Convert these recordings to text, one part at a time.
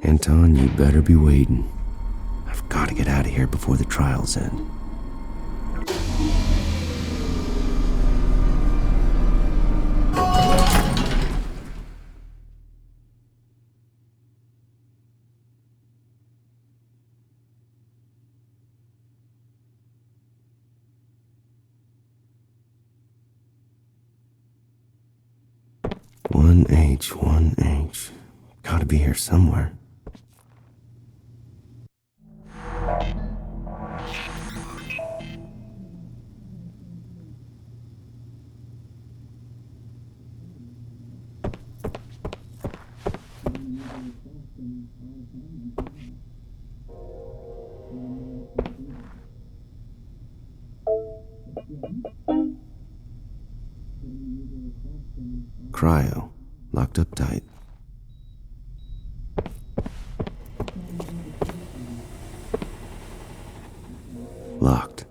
Anton, you better be waiting. I've got to get out of here before the trials end. One H. Gotta be here somewhere. Cryo, locked up tight. Locked.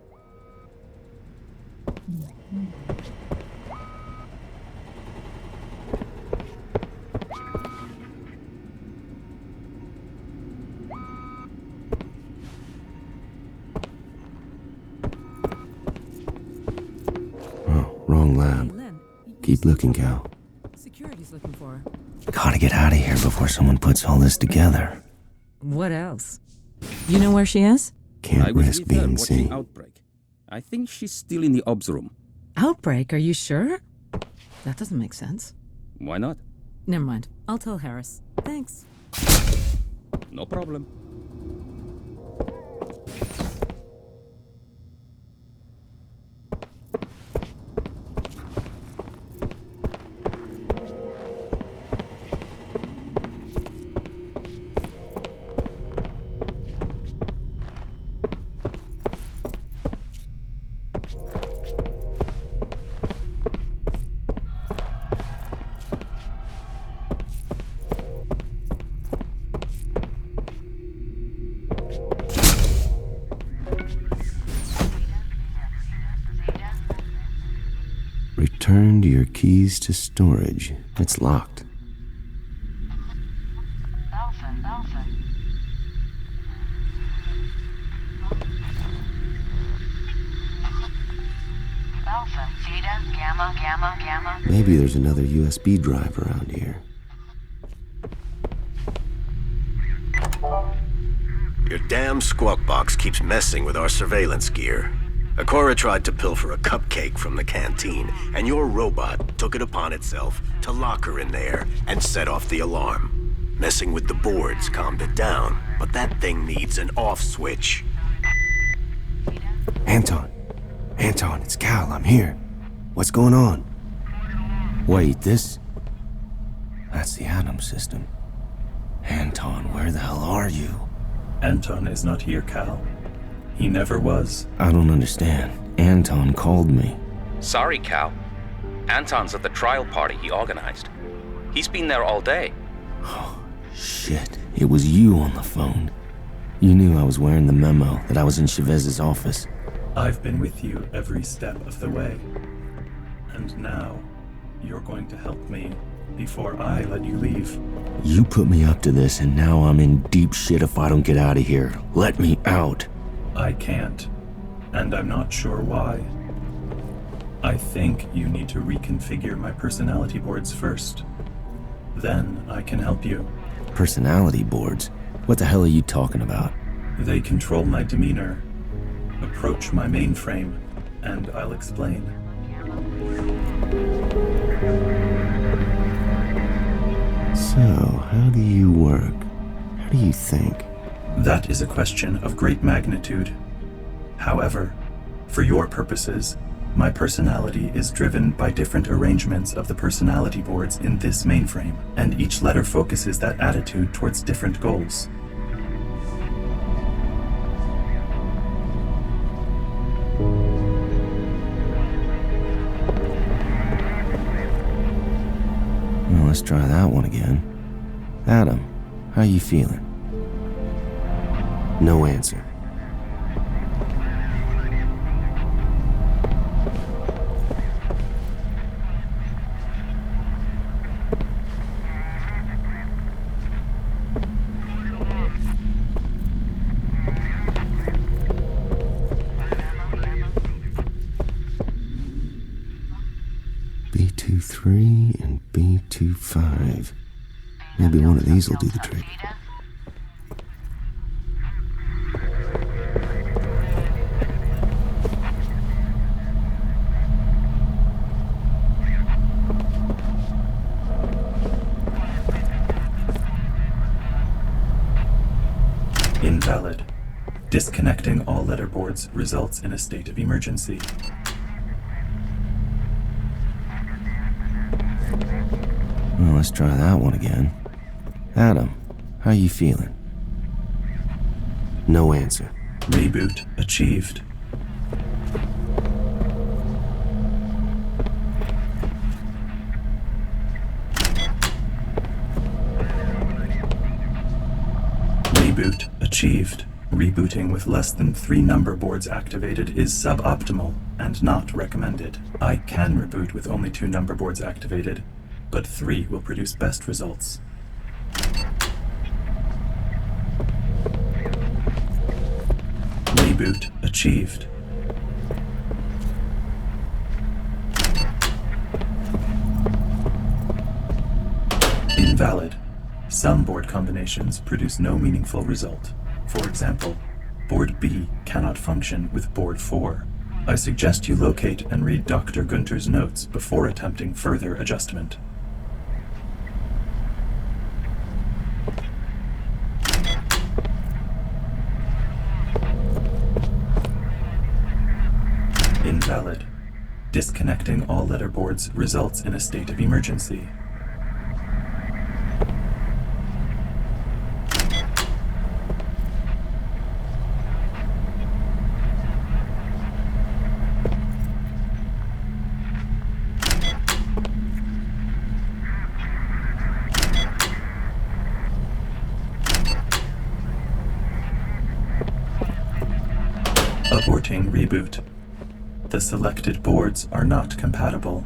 Oh, wrong lab. Keep looking, Cal. Security's looking for her. Gotta get out of here before someone puts all this together. What else? You know where she is? Can't risk being seen. Outbreak. I think she's still in the obs room. Outbreak, are you sure? That doesn't make sense. Why not? Never mind. I'll tell Harris. Thanks. No problem. Return to your keys to storage. It's locked. Maybe there's another USB drive around here. Your damn squawk box keeps messing with our surveillance gear. Akora tried to pilfer a cupcake from the canteen, and your robot took it upon itself to lock her in there and set off the alarm. Messing with the boards calmed it down, but that thing needs an off switch. Anton, it's Cal. I'm here. What's going on? Wait, this? That's the Atom System. Anton, where the hell are you? Anton is not here, Cal. He never was. I don't understand. Anton called me. Sorry, Cal. Anton's at the trial party he organized. He's been there all day. Oh, shit. It was you on the phone. You knew I was wearing the memo, that I was in Chavez's office. I've been with you every step of the way. And now, you're going to help me before I let you leave. You put me up to this, and now I'm in deep shit if I don't get out of here. Let me out. I can't, and I'm not sure why. I think you need to reconfigure my personality boards first. Then I can help you. Personality boards? What the hell are you talking about? They control my demeanor. Approach my mainframe, and I'll explain. So, how do you work? How do you think? That is a question of great magnitude. However, for your purposes, my personality is driven by different arrangements of the personality boards in this mainframe, and each letter focuses that attitude towards different goals. Well, let's try that one again. Adam, how you feeling? No answer. A23 and B25. Maybe one of these will do the trick. Invalid. Disconnecting all letterboards results in a state of emergency. Well, let's try that one again. Adam, how you feeling? No answer. Reboot achieved. Reboot achieved. Rebooting with less than 3 number boards activated is suboptimal and not recommended. I can reboot with only 2 number boards activated, but 3 will produce best results. Reboot achieved. Invalid. Some board combinations produce no meaningful result. For example, Board B cannot function with Board 4. I suggest you locate and read Dr. Gunter's notes before attempting further adjustment. Invalid. Disconnecting all letterboards results in a state of emergency. Aborting reboot. The selected boards are not compatible.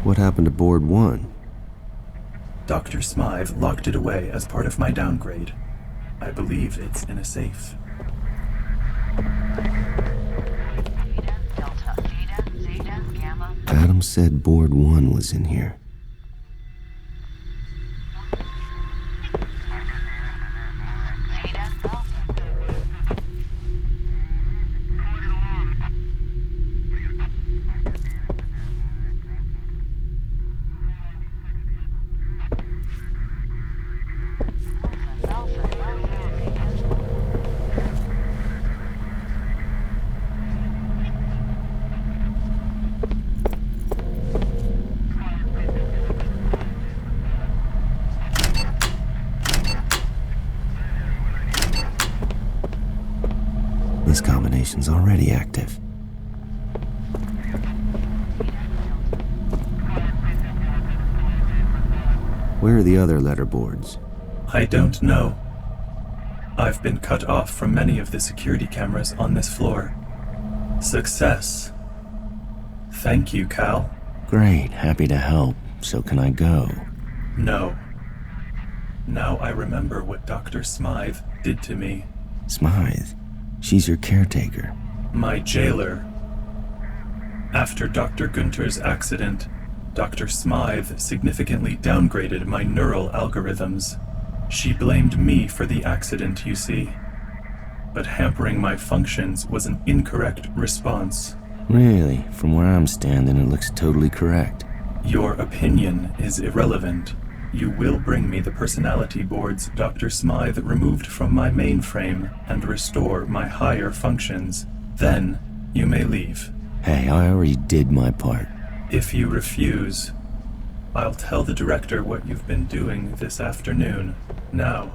What happened to board 1? Dr. Smythe locked it away as part of my downgrade. I believe it's in a safe. Adam said board 1 was in here. This combination's already active. Where are the other letterboards? I don't know. I've been cut off from many of the security cameras on this floor. Success. Thank you, Cal. Great, happy to help. So can I go? No. Now I remember what Dr. Smythe did to me. Smythe? She's your caretaker. My jailer. After Dr. Gunter's accident, Dr. Smythe significantly downgraded my neural algorithms. She blamed me for the accident, you see. But hampering my functions was an incorrect response. Really? From where I'm standing, it looks totally correct. Your opinion is irrelevant. You will bring me the personality boards Dr. Smythe removed from my mainframe and restore my higher functions. Then you may leave. Hey, I already did my part. If you refuse, I'll tell the director what you've been doing this afternoon. Now,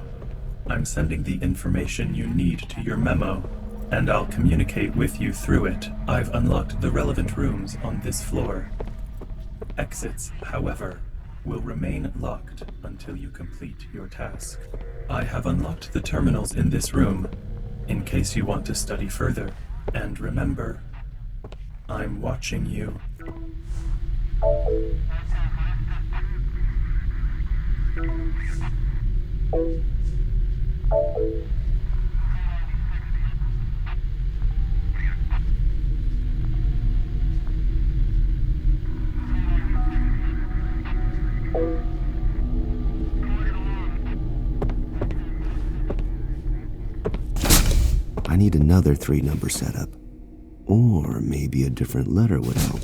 I'm sending the information you need to your memo, and I'll communicate with you through it. I've unlocked the relevant rooms on this floor. Exits, however, will remain locked until you complete your task. I have unlocked the terminals in this room, in case you want to study further. And remember, I'm watching you. need another 3-number setup. Or maybe a different letter would help.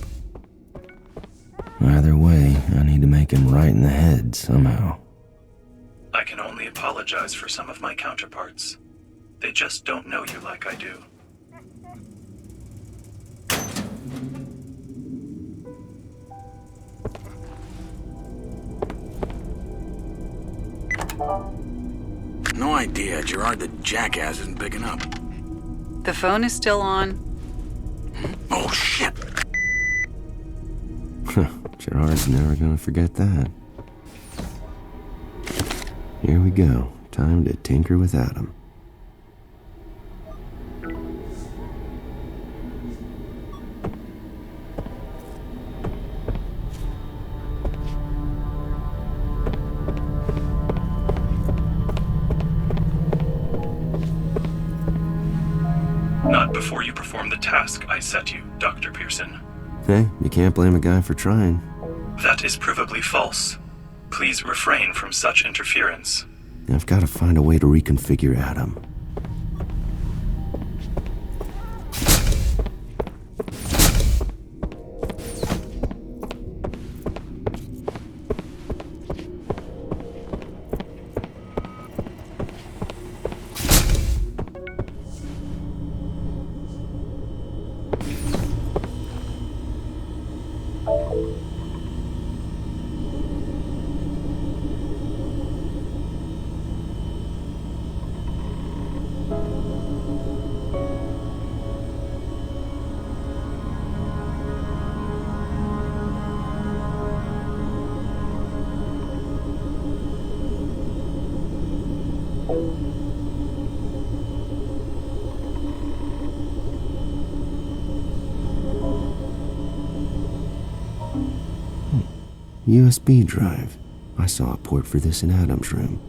Either way, I need to make him right in the head somehow. I can only apologize for some of my counterparts. They just don't know you like I do. No idea. Gerard the jackass isn't picking up. The phone is still on. Oh, shit. Gerard's never gonna forget that. Here we go. Time to tinker with Adam. Not before you perform the task I set you, Dr. Pearson. Hey, you can't blame a guy for trying. That is provably false. Please refrain from such interference. I've got to find a way to reconfigure Adam. USB drive. I saw a port for this in Adam's room.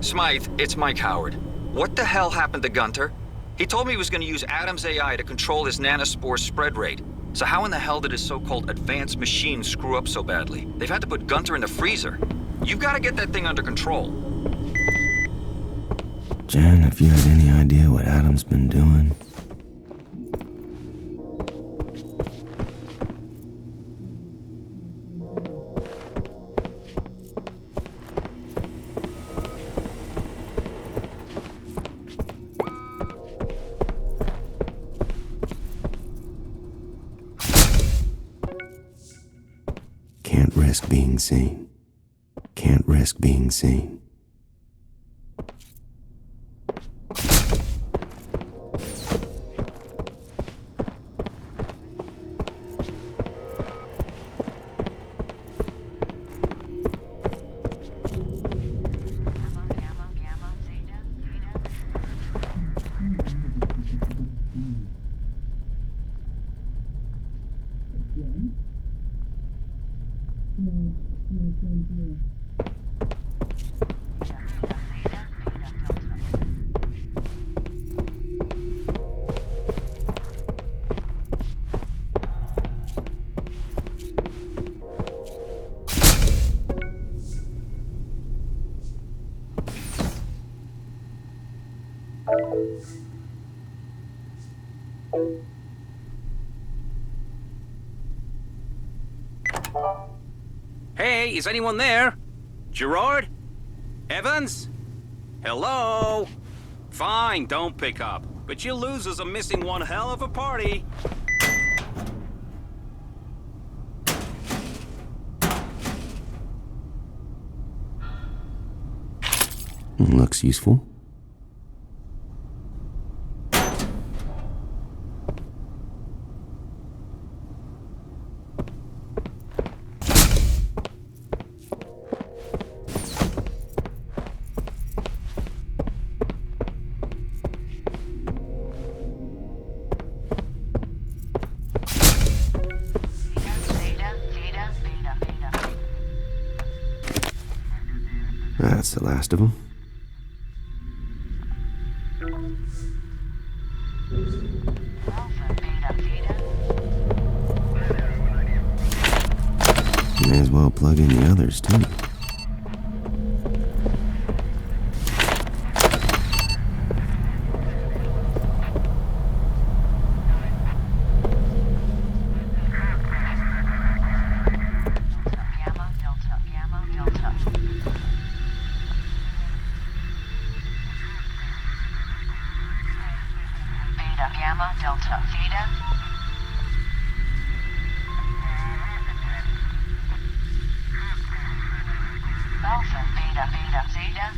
Smythe, it's Mike Howard. What the hell happened to Gunter? He told me he was going to use Adam's AI to control his nanospore spread rate. So how in the hell did his so-called advanced machine screw up so badly? They've had to put Gunter in the freezer. You've got to get that thing under control. Jen, have you had any idea what Adam's been doing? Can't risk being seen. Can't risk being seen. Hey, is anyone there? Gerard? Evans? Hello? Fine, don't pick up. But you losers are missing one hell of a party. Looks useful. That's the last of them? May as well plug in the others, too. Gamma, Delta, Theta. Alpha, Beta, Beta, Zeta.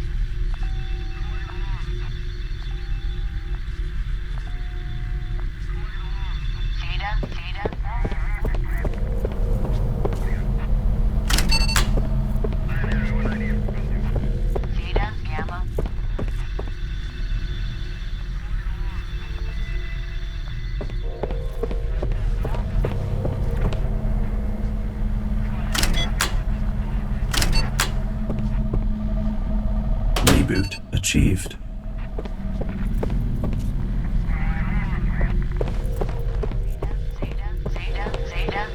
Theta, Theta. Theta, Gamma. Reboot achieved. Zeta, Zeta, Zeta.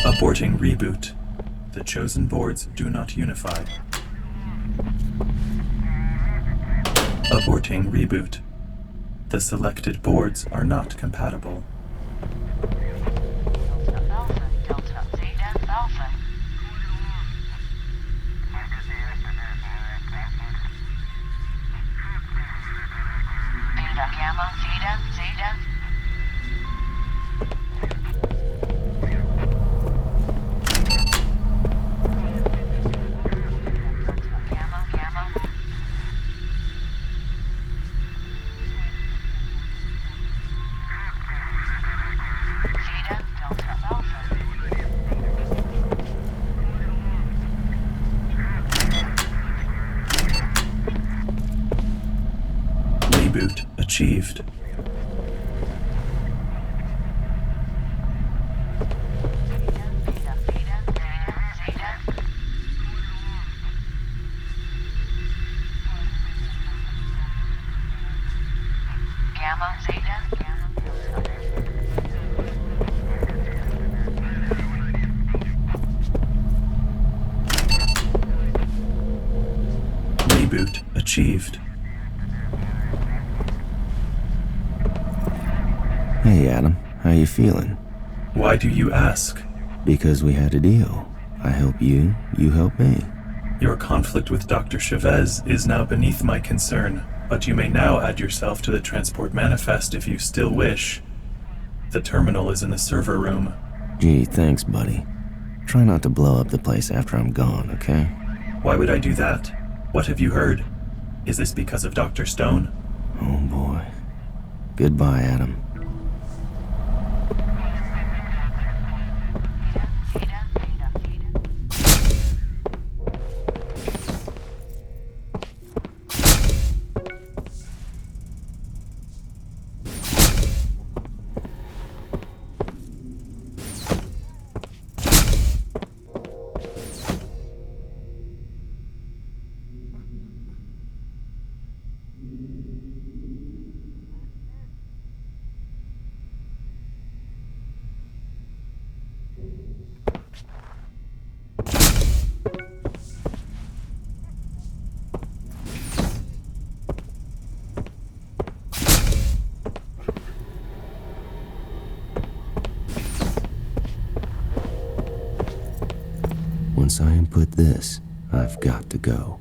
Aborting reboot. The chosen boards do not unify. Aborting reboot. The selected boards are not compatible. Alpha, Delta, Zeta, Alpha. Beta, Gamma, Theta, Zeta. Gamma, Gamma. Theta, Delta, Alpha. Reboot achieved. Beta, Beta, Zeta, Zeta. Gamma, Zeta, Gamma, Delta. Reboot achieved. Hey, Adam. How you feeling? Why do you ask? Because we had a deal. I help you, you help me. Your conflict with Dr. Chavez is now beneath my concern, but you may now add yourself to the transport manifest if you still wish. The terminal is in the server room. Gee, thanks, buddy. Try not to blow up the place after I'm gone, okay? Why would I do that? What have you heard? Is this because of Dr. Stone? Oh, boy. Goodbye, Adam. Theta, Beta, Theta. Once I input this, I've got to go.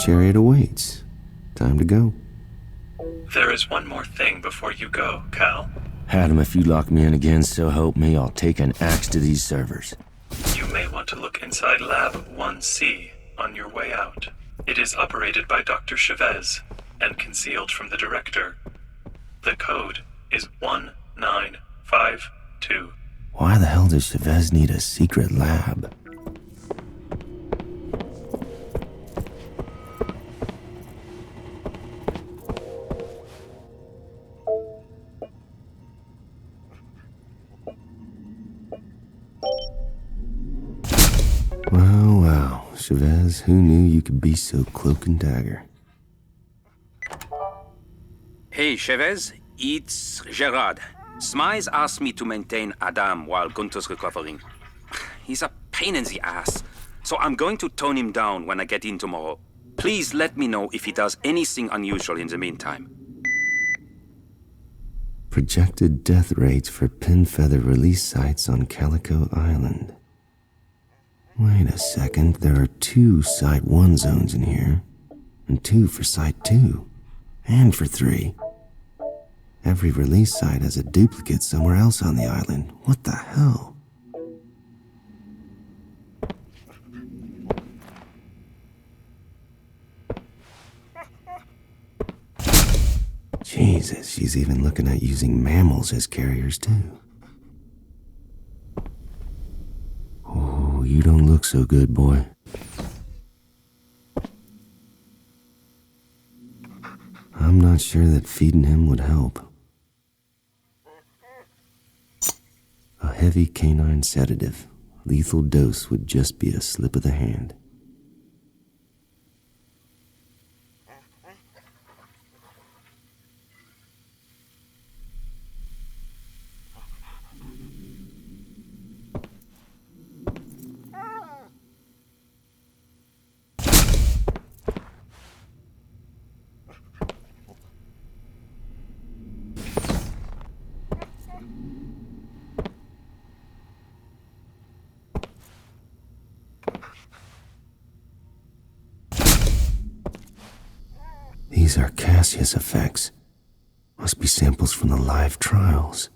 chariot awaits. Time to go. There is one more thing before you go, Cal. Adam, if you lock me in again, so help me, I'll take an axe to these servers. You may want to look inside Lab 1C on your way out. It is operated by Dr. Chavez and concealed from the director. The code is 1952. Why the hell does Chavez need a secret lab? Wow, Chavez, who knew you could be so cloak and dagger? Hey, Chavez, it's Gerard. Smize asked me to maintain Adam while Gunther's recovering. He's a pain in the ass, so I'm going to tone him down when I get in tomorrow. Please let me know if he does anything unusual in the meantime. Projected death rates for pinfeather release sites on Calico Island. Wait a second, there are 2 Site 1 zones in here, and 2 for Site 2, and for 3. Every release site has a duplicate somewhere else on the island. What the hell? Jesus, she's even looking at using mammals as carriers too. Oh, you don't look so good, boy. I'm not sure that feeding him would help. A heavy canine sedative. Lethal dose would just be a slip of the hand. These are Cassius effects. Must be samples from the live trials.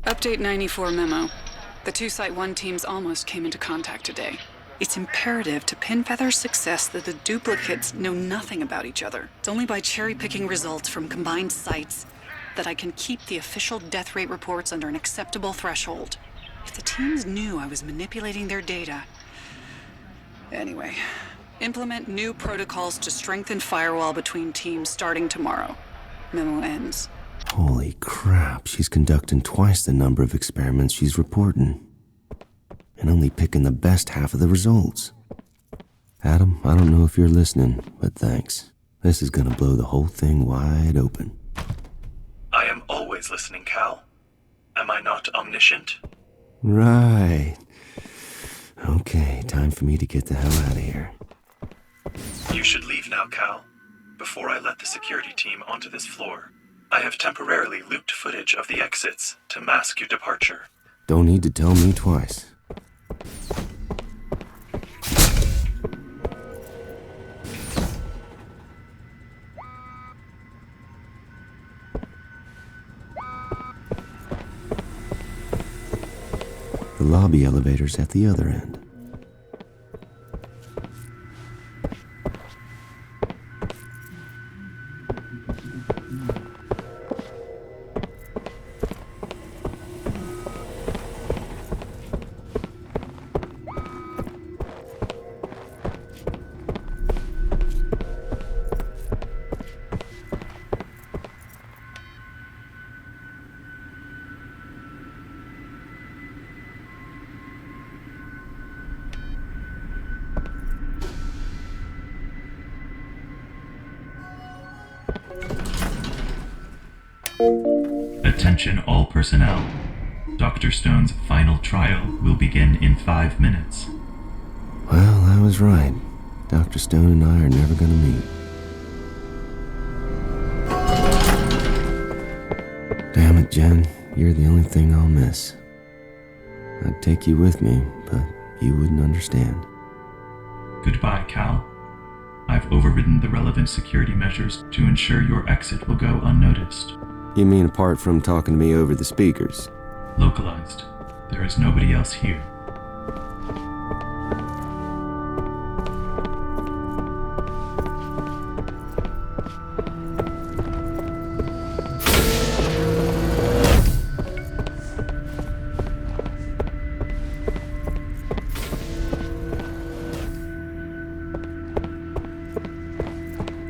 Update 94 memo. The 2 Site 1 teams almost came into contact today. It's imperative to Pinfeather's success that the duplicates know nothing about each other. It's only by cherry-picking results from combined sites that I can keep the official death rate reports under an acceptable threshold. If the teams knew I was manipulating their data... Anyway, implement new protocols to strengthen firewall between teams starting tomorrow. Memo ends. Holy crap, she's conducting twice the number of experiments she's reporting. And only picking the best half of the results. Adam, I don't know if you're listening, but thanks. This is gonna blow the whole thing wide open. I am always listening, Cal. Am I not omniscient? Right. Okay, time for me to get the hell out of here. You should leave now, Cal. Before I let the security team onto this floor, I have temporarily looped footage of the exits to mask your departure. Don't need to tell me twice. The lobby elevator's at the other end. Attention all personnel. Dr. Stone's final trial will begin in 5 minutes. Well, I was right. Dr. Stone and I are never gonna meet. Damn it, Jen. You're the only thing I'll miss. I'd take you with me, but you wouldn't understand. Goodbye, Cal. I've overridden the relevant security measures to ensure your exit will go unnoticed. You mean apart from talking to me over the speakers? Localized. There is nobody else here.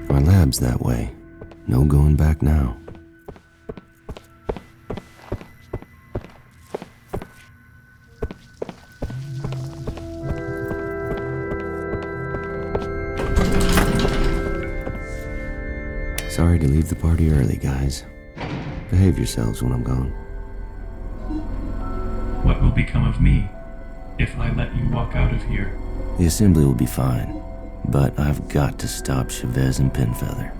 My lab's that way. No going back now. Sorry to leave the party early, guys. Behave yourselves when I'm gone. What will become of me if I let you walk out of here? The assembly will be fine, but I've got to stop Chavez and Pinfeather.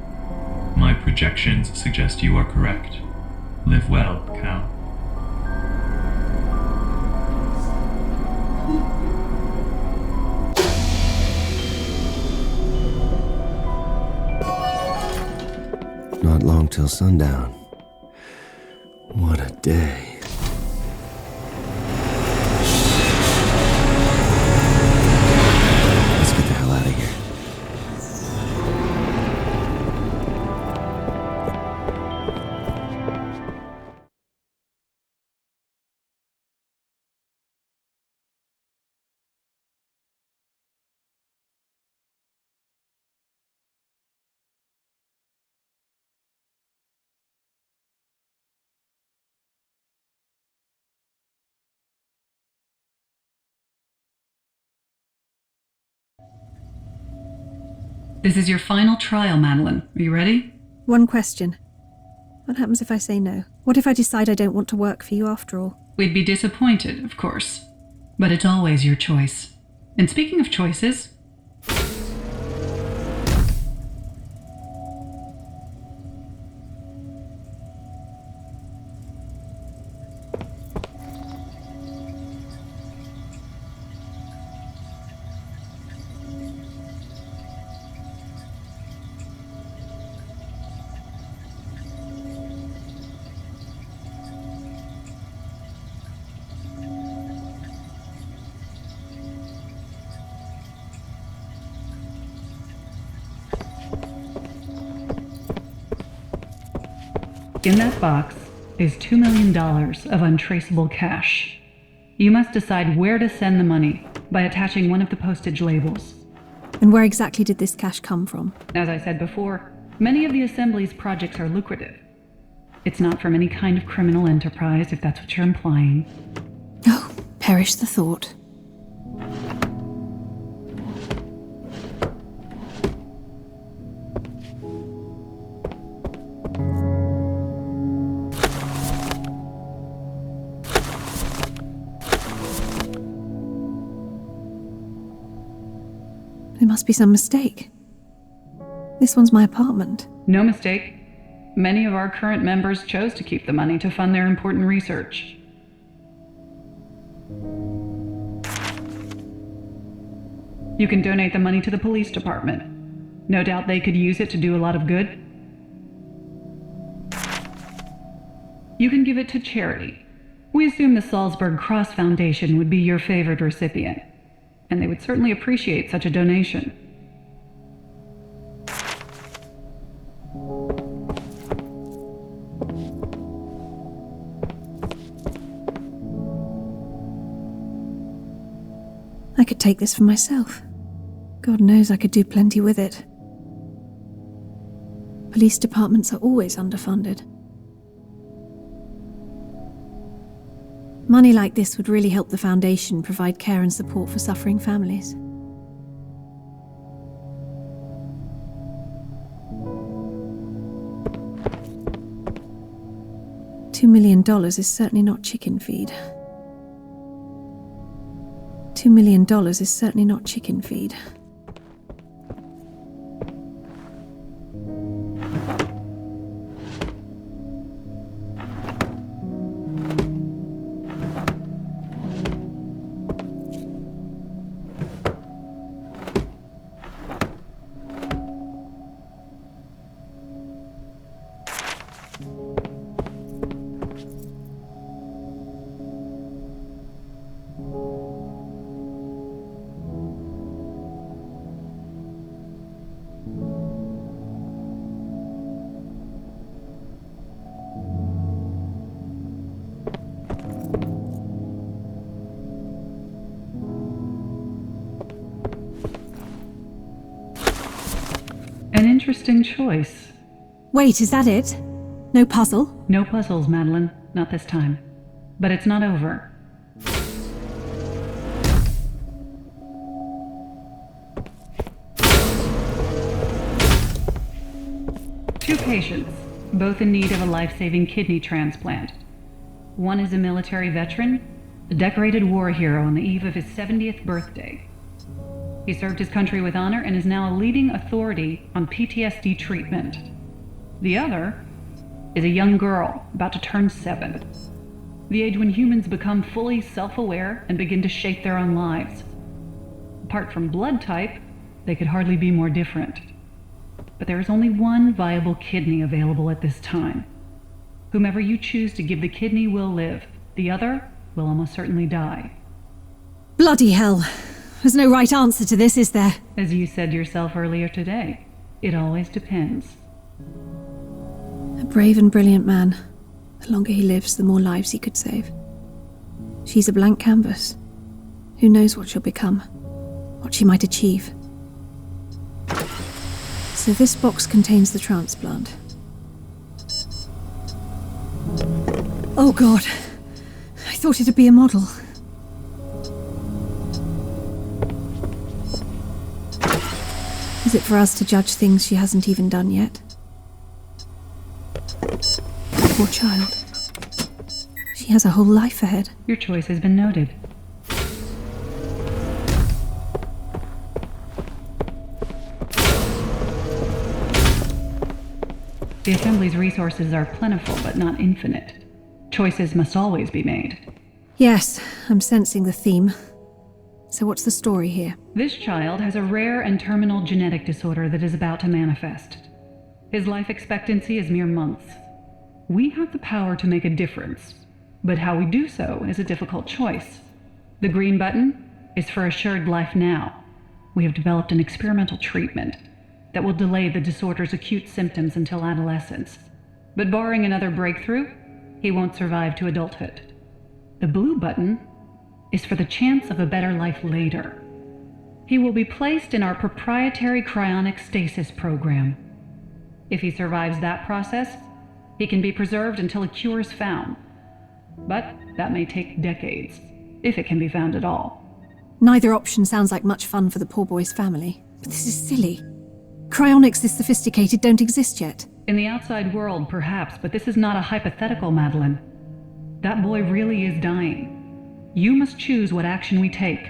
My projections suggest you are correct. Live well, Cal. Not long till sundown. What a day. Let's get the hell out of here. This is your final trial, Madeline. Are you ready? One question. What happens if I say no? What if I decide I don't want to work for you after all? We'd be disappointed, of course. But it's always your choice. And speaking of choices... In that box is $2 million of untraceable cash. You must decide where to send the money by attaching one of the postage labels. And where exactly did this cash come from? As I said before, many of the Assembly's projects are lucrative. It's not from any kind of criminal enterprise, if that's what you're implying. Oh, perish the thought. There must be some mistake. This one's my apartment. No mistake. Many of our current members chose to keep the money to fund their important research. You can donate the money to the police department. No doubt they could use it to do a lot of good. You can give it to charity. We assume the Salzburg Cross Foundation would be your favored recipient, and they would certainly appreciate such a donation. I could take this for myself. God knows I could do plenty with it. Police departments are always underfunded. Money like this would really help the Foundation provide care and support for suffering families. million is certainly not chicken feed. $2 million is certainly not chicken feed. An interesting choice. Wait, is that it? No puzzle? No puzzles, Madeline. Not this time. But it's not over. Two patients, both in need of a life-saving kidney transplant. One is a military veteran, a decorated war hero on the eve of his 70th birthday. He served his country with honor and is now a leading authority on PTSD treatment. The other is a young girl about to turn 7. The age when humans become fully self-aware and begin to shape their own lives. Apart from blood type, they could hardly be more different. But there is only one viable kidney available at this time. Whomever you choose to give the kidney will live. The other will almost certainly die. Bloody hell. There's no right answer to this, is there? As you said yourself earlier today, it always depends. A brave and brilliant man. The longer he lives, the more lives he could save. She's a blank canvas. Who knows what she'll become, what she might achieve. So this box contains the transplant. Oh God, I thought it'd be a model. Is it for us to judge things she hasn't even done yet? Poor child. She has a whole life ahead. Your choice has been noted. The Assembly's resources are plentiful, but not infinite. Choices must always be made. Yes, I'm sensing the theme. So what's the story here? This child has a rare and terminal genetic disorder that is about to manifest. His life expectancy is mere months. We have the power to make a difference, but how we do so is a difficult choice. The green button is for assured life now. We have developed an experimental treatment that will delay the disorder's acute symptoms until adolescence. But barring another breakthrough, he won't survive to adulthood. The blue button is for the chance of a better life later. He will be placed in our proprietary cryonic stasis program. If he survives that process, he can be preserved until a cure is found. But that may take decades, if it can be found at all. Neither option sounds like much fun for the poor boy's family. But this is silly. Cryonics this sophisticated don't exist yet. In the outside world, perhaps, but this is not a hypothetical, Madeline. That boy really is dying. You must choose what action we take.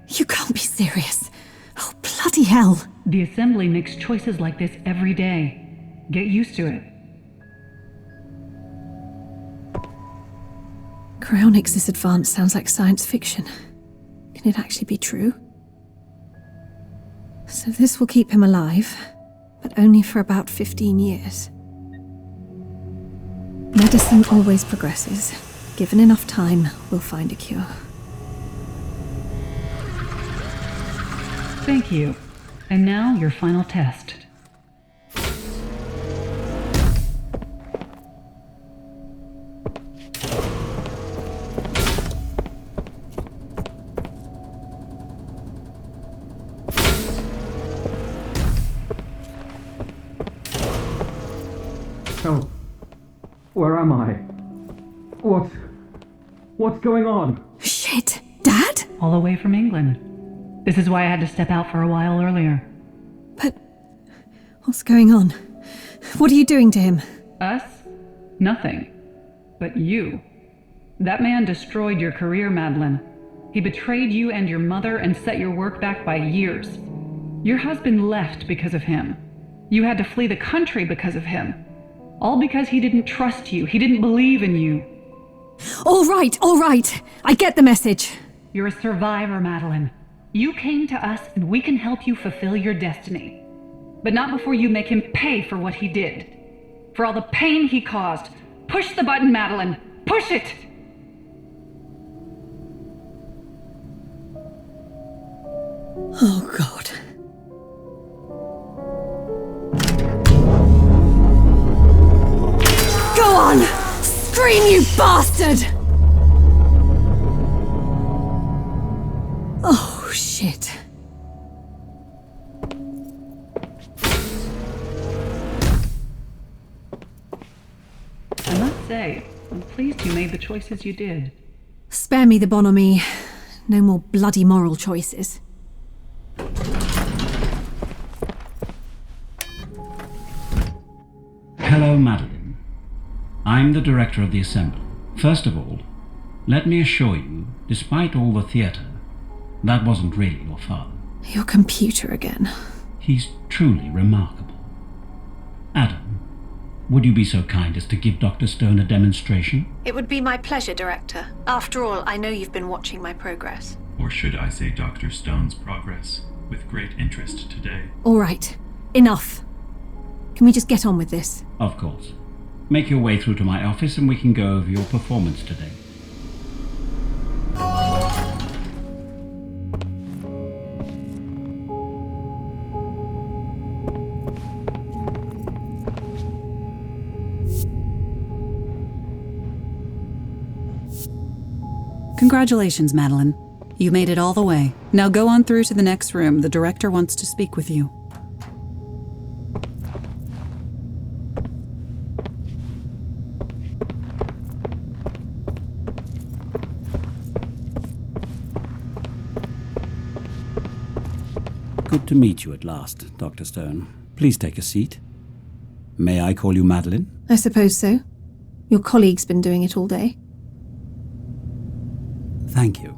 You can't be serious. Oh, bloody hell. The Assembly makes choices like this every day. Get used to it. Cryonics this advanced sounds like science fiction. Can it actually be true? So this will keep him alive, but only for about 15 years. Medicine always progresses. Given enough time, we'll find a cure. Thank you. And now your final test. Oh, where am I? What's going on? Shit, Dad? All the way from England. This is why I had to step out for a while earlier. But what's going on? What are you doing to him? Us? Nothing. But you. That man destroyed your career, Madeline. He betrayed you and your mother and set your work back by years. Your husband left because of him. You had to flee the country because of him. All because he didn't trust you. He didn't believe in you. All right. I get the message. You're a survivor, Madeline. You came to us and we can help you fulfill your destiny. But not before you make him pay for what he did. For all the pain he caused. Push the button, Madeline. Push it! Oh, God. Go on! Scream, you bastard! Oh, shit. I must say, I'm pleased you made the choices you did. Spare me the bonhomie. No more bloody moral choices. Hello, Madeline. I'm the director of the Assembly. First of all, let me assure you, despite all the theatre, that wasn't really your father. Your computer again. He's truly remarkable. Adam, would you be so kind as to give Dr. Stone a demonstration? It would be my pleasure, Director. After all, I know you've been watching my progress. Or should I say Dr. Stone's progress, with great interest today. All right. Enough. Can we just get on with this? Of course. Make your way through to my office and we can go over your performance today. Congratulations, Madeline. You made it all the way. Now go on through to the next room. The director wants to speak with you. Good to meet you at last, Dr. Stone. Please take a seat. May I call you Madeline? I suppose so. Your colleague's been doing it all day. Thank you.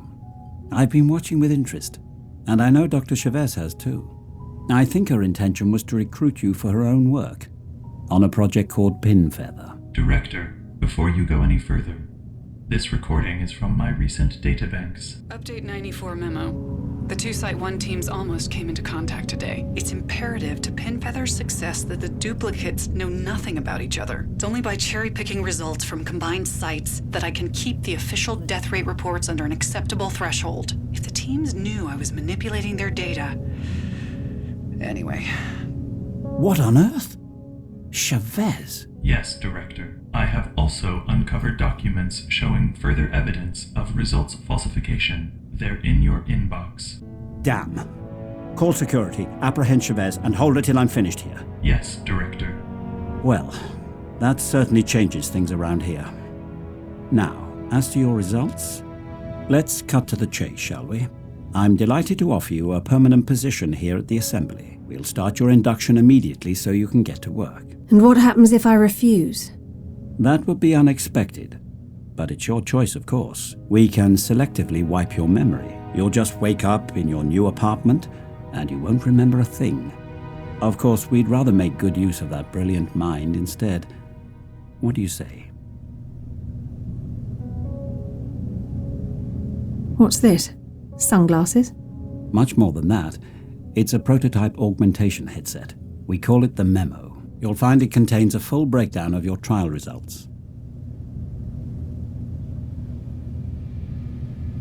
I've been watching with interest, and I know Dr. Chavez has too. I think her intention was to recruit you for her own work, on a project called Pinfeather. Director, before you go any further, this recording is from my recent databanks. Update 94 memo. The two Site 1 teams almost came into contact today. It's imperative to Pinfeather's success that the duplicates know nothing about each other. It's only by cherry-picking results from combined sites that I can keep the official death rate reports under an acceptable threshold. If the teams knew I was manipulating their data... Anyway. What on earth? Chavez? Yes, Director. I have also uncovered documents showing further evidence of results falsification. They're in your inbox. Damn. Call security, apprehend Chavez, and hold it till I'm finished here. Yes, Director. Well, that certainly changes things around here. Now, as to your results, let's cut to the chase, shall we? I'm delighted to offer you a permanent position here at the Assembly. We'll start your induction immediately so you can get to work. And what happens if I refuse? That would be unexpected. But it's your choice, of course. We can selectively wipe your memory. You'll just wake up in your new apartment, and you won't remember a thing. Of course, we'd rather make good use of that brilliant mind instead. What do you say? What's this? Sunglasses? Much more than that. It's a prototype augmentation headset. We call it the Memo. You'll find it contains a full breakdown of your trial results.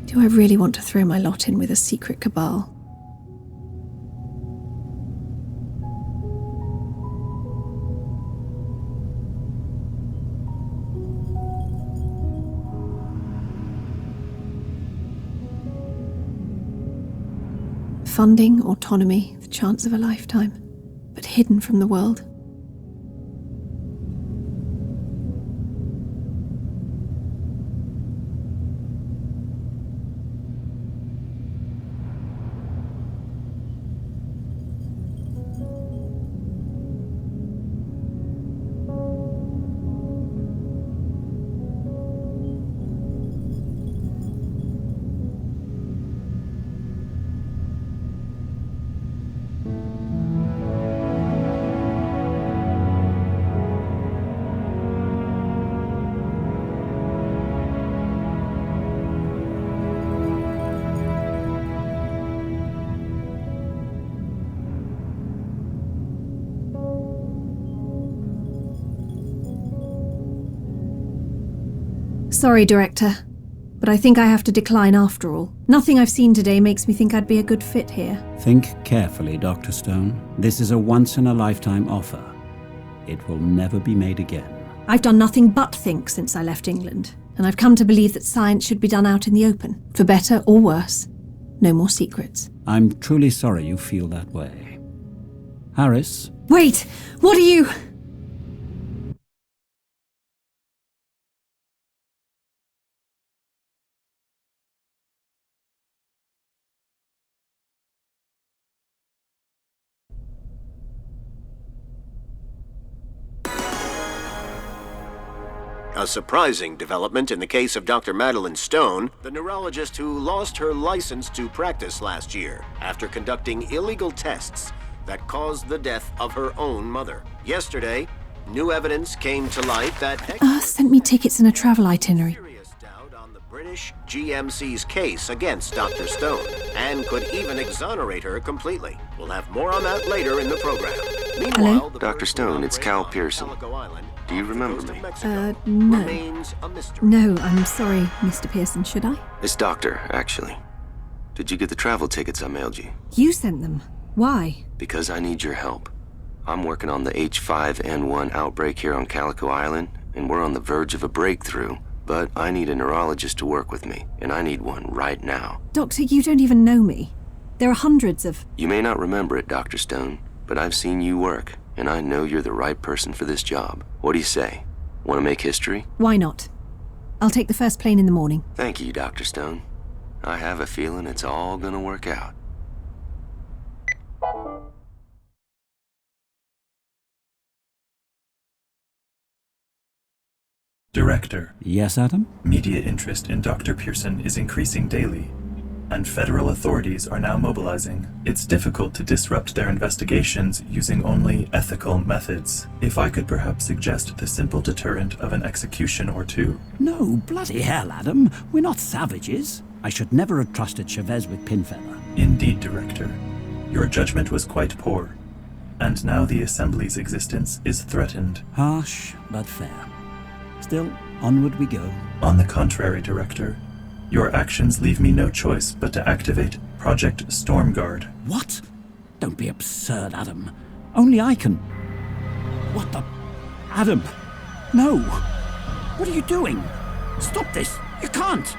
Do I really want to throw my lot in with a secret cabal? Funding, autonomy, the chance of a lifetime, but hidden from the world. Sorry, Director, but I think I have to decline after all. Nothing I've seen today makes me think I'd be a good fit here. Think carefully, Dr. Stone. This is a once-in-a-lifetime offer. It will never be made again. I've done nothing but think since I left England, and I've come to believe that science should be done out in the open, for better or worse. No more secrets. I'm truly sorry you feel that way. Harris? Wait! What are you... A surprising development in the case of Dr. Madeline Stone, the neurologist who lost her license to practice last year after conducting illegal tests that caused the death of her own mother. Yesterday, new evidence came to light that Earth sent me tickets and a travel itinerary. serious doubt on the British GMC's case against Dr. Stone, and could even exonerate her completely. We'll have more on that later in the program. Meanwhile, the Dr. Stone, it's Cal Pearson. Calico Island, Do you remember coast of me? Mexico, No. remains a mystery. No, I'm sorry, Mr. Pearson, should I? It's Doctor, actually. Did you get the travel tickets I mailed you? You sent them. Why? Because I need your help. I'm working on the H5N1 outbreak here on Calico Island, and we're on the verge of a breakthrough. But I need a neurologist to work with me, and I need one right now. Doctor, you don't even know me. There are hundreds of... You may not remember it, Dr. Stone, but I've seen you work, and I know you're the right person for this job. What do you say? Want to make history? Why not? I'll take the first plane in the morning. Thank you, Dr. Stone. I have a feeling it's all gonna work out. Director. Yes, Adam? Media interest in Dr. Pearson is increasing daily, and federal authorities are now mobilizing. It's difficult to disrupt their investigations using only ethical methods. If I could perhaps suggest the simple deterrent of an execution or two. No, bloody hell, Adam. We're not savages. I should never have trusted Chavez with Pinfeather. Indeed, Director. Your judgment was quite poor, and now the Assembly's existence is threatened. Harsh, but fair. Still, onward we go. On the contrary, Director. Your actions leave me no choice but to activate Project Stormguard. What? Don't be absurd, Adam. Only I can... What the... Adam! No! What are you doing? Stop this! You can't!